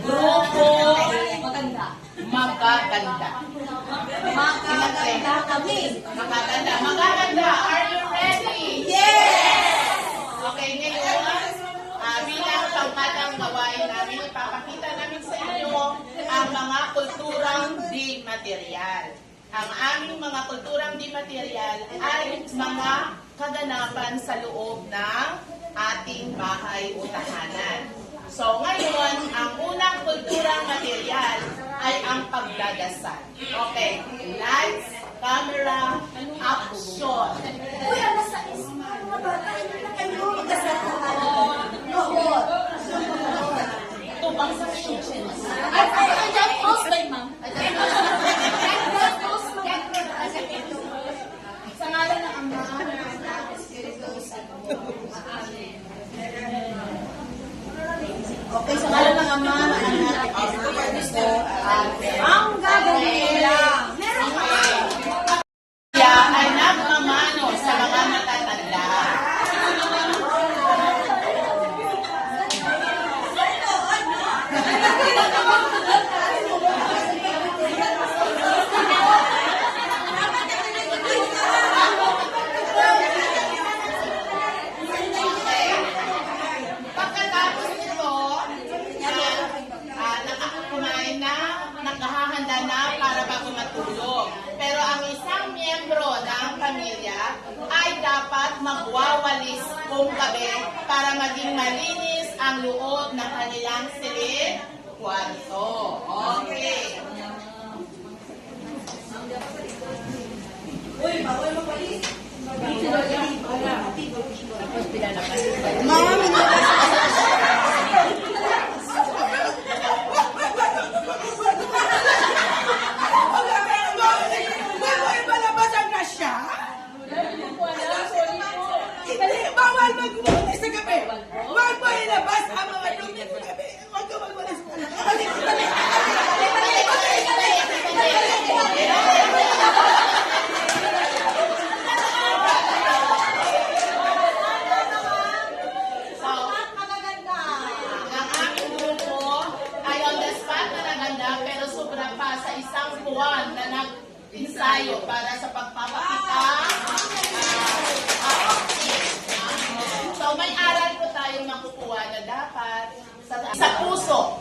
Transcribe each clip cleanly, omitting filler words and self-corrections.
Grupo Maganda. Magaganda. Magaganda kami. Magaganda. Magaganda. Are you ready? Yes! Okay, ngayon, bilang pangkatang gawain namin, ipapakita namin sa inyo ang mga kulturang di material. Ang aming mga kulturang di material ay mga kaganapan sa loob ng ating bahay o tahanan. So ngayon, ang unang kulturang material ay ang pagdadasal. Okay, lights, camera, action. Kuya, nasa mga bata, hindi na kayo magdasal na tayo. Robot. Ito bang sa action? I just post my mom. Sa ngalan ng Ama, Okay, sa ngalan ng Ama, ng Anak, at Espiritu Santo. Ang gagawin lang. Meron ka. siya ay nagmamano sa mga matatanda. Pagkatapos nito, kumain na, nakahahanda na para bago matulog. Pero ang isang miyembro ng pamilya ay dapat magwawalis kung gabi para maging malinis ang loob ng kanilang silid kwarto. Okay. Uy, bawal magpalis. Bawal magwalis sa gabi. Huwag mo ilabas ang mga dumi sa gabi. Huwag ka magwalis sa gabi. So, ang aming grupo ay on the spot na naganda pero sobra pa sa isang buwan na nag-ensayo para sa pagpapakita. So, may aral po tayong makukuha na dapat sa puso.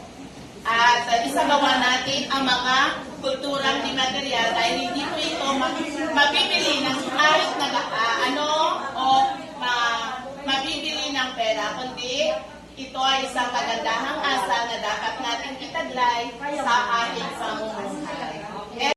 At isagawa natin ang mga kulturang di material dahil hindi po ito mabibili ng kahit na mabibili ng pera, kundi ito ay isang kagandahang asal na dapat natin itaglay sa ating